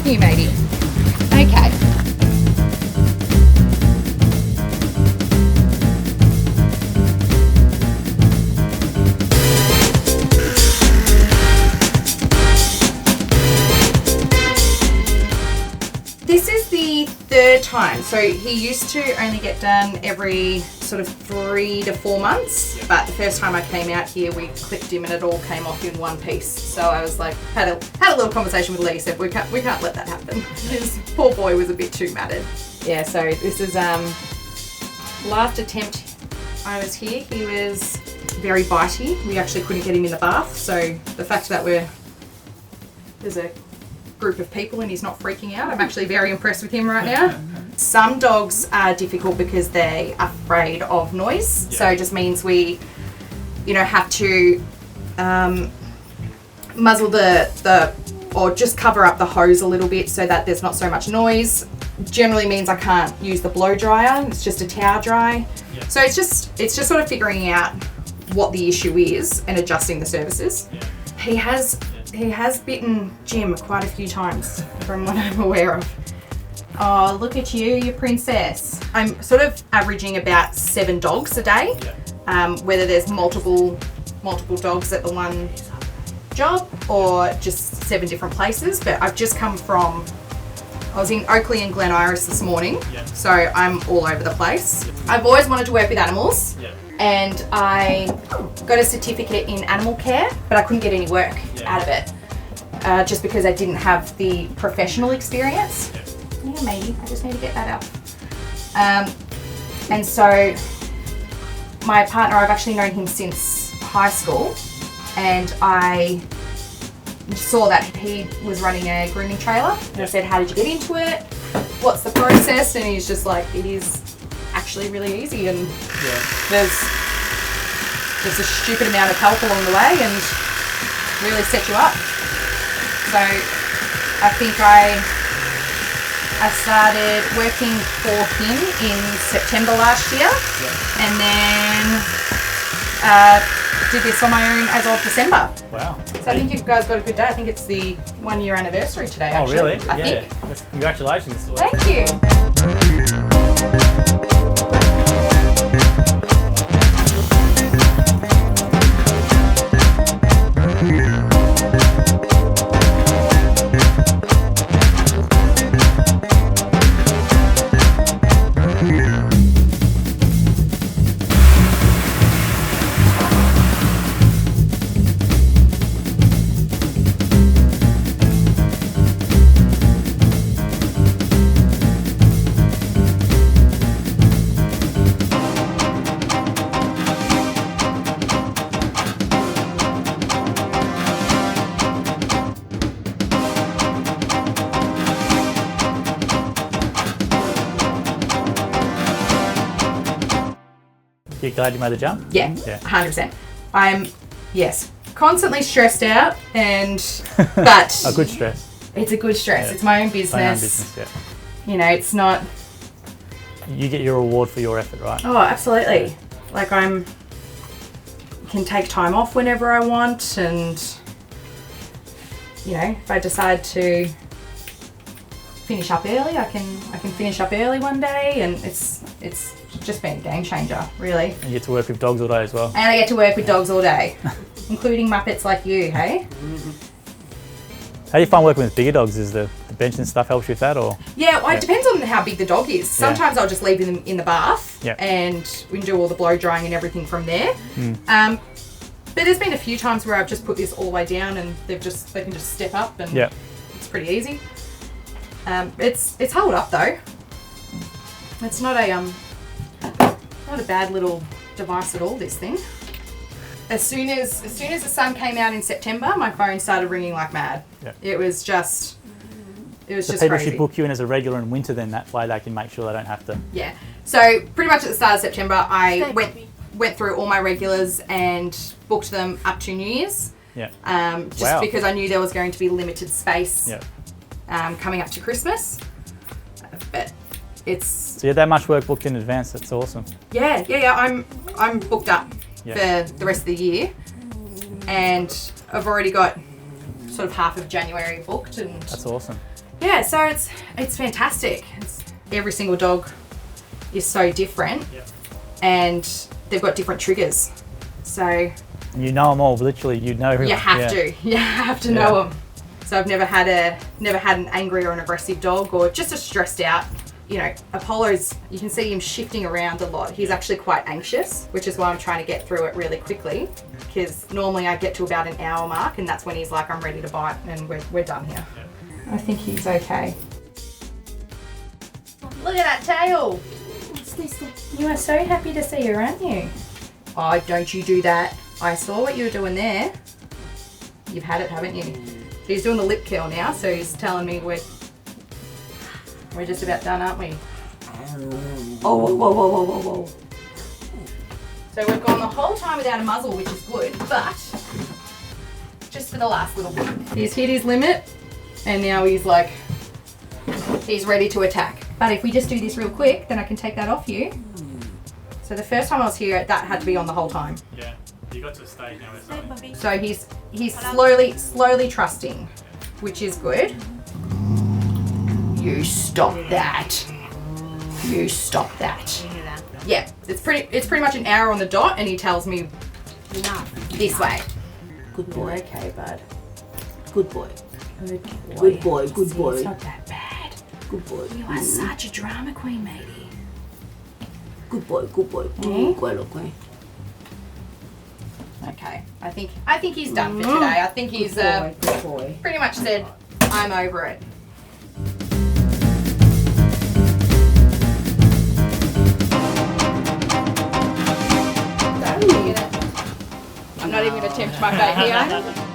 you, matey. Okay. This is the third time. So he used to only get done every sort of 3 to 4 months, but the first time I came out here, we clipped him and it all came off in one piece. So I was like, had a little conversation with Lee, said we can't let that happen. His poor boy was a bit too matted. Yeah, so this is last attempt I was here. He was very bitey. We actually couldn't get him in the bath. So the fact that there's a group of people and he's not freaking out, I'm actually very impressed with him right now. Some dogs are difficult because they're afraid of noise. Yeah. So it just means we, have to muzzle the or just cover up the hose a little bit so that there's not so much noise. Generally means I can't use the blow dryer. It's just a towel dry. Yeah. So it's just sort of figuring out what the issue is and adjusting the services. Yeah. He has bitten Jim quite a few times from what I'm aware of. Oh, look at you princess. I'm sort of averaging about 7 dogs a day, whether there's multiple dogs at the one job or just 7 different places. But I've just come from, I was in Oakley and Glen Iris this morning, so I'm all over the place. I've always wanted to work with animals. And I got a certificate in animal care, but I couldn't get any work out of it just because I didn't have the professional experience. Yeah, maybe. I just need to get that up. And so my partner, I've actually known him since high school, and I saw that he was running a grooming trailer. And I said, how did you get into it? What's the process? And he's just like, it is actually really easy, and there's a stupid amount of help along the way and really set you up. So I think I started working for him in September last year, and then did this on my own as of December. Wow. So I think you guys got a good day. I think it's the 1 year anniversary today, actually. Oh, really? I think. Congratulations. Thank you. You glad you made the jump? Yeah, 100%. I'm, constantly stressed out, but a good stress. It's a good stress. Yeah. It's my own business. My own business, it's not. You get your reward for your effort, right? Oh, absolutely. Like can take time off whenever I want, and if I decide to finish up early, I can finish up early one day, and it's just been a game changer, really. And you get to work with dogs all day as well. And I get to work with dogs all day, including Muppets like you, hey? How do you find working with bigger dogs? Is the bench and stuff helps you with that, or? Yeah, well, it depends on how big the dog is. Sometimes I'll just leave them in the bath, and we can do all the blow drying and everything from there. But there's been a few times where I've just put this all the way down, and they can just step up, and it's pretty easy. It's held up though. It's not a bad little device at all, this thing. As soon as the sun came out in September, my phone started ringing like mad. It was just people crazy. Should book you in as a regular in winter, then that way they can make sure they don't have to. Yeah. So pretty much at the start of September, I went through all my regulars and booked them up to New Year's. Just because I knew there was going to be limited space coming up to Christmas. But so you had that much work booked in advance. That's awesome. Yeah. I'm booked up for the rest of the year, and I've already got sort of half of January booked, and that's awesome. Yeah, so it's fantastic. Every single dog is so different, and they've got different triggers. So you know them all, literally. You know who. You have to know them. So I've never had an angry or an aggressive dog, or just a stressed out. You know, Apollo's, you can see him shifting around a lot. He's actually quite anxious, which is why I'm trying to get through it really quickly, because normally I get to about an hour mark and that's when he's like, I'm ready to bite, and we're done here. I think he's okay. Look at that tail. You are so happy to see her, aren't you? Oh, don't you do that. I saw what you were doing there. You've had it, haven't you? He's doing the lip curl now, so he's telling me we're just about done, aren't we? Oh, whoa, whoa, whoa, whoa, whoa, whoa. So we've gone the whole time without a muzzle, which is good, but just for the last little bit. He's hit his limit, and now he's like, he's ready to attack. But if we just do this real quick, then I can take that off you. So the first time I was here, that had to be on the whole time. Yeah, you got to a stage now where something. So he's slowly trusting, which is good. You stop that. You stop that. Yeah, it's pretty much an hour on the dot, and he tells me this way. Good boy. Okay, bud. Good boy. Good boy. Good boy. Good See, boy. It's not that bad. Good boy. You are such a drama queen, matey. Good boy. Good boy. Mm. Okay, I think he's done for today. I think he's good boy. pretty much said, I'm over it. I'm not even going to tempt my fate here.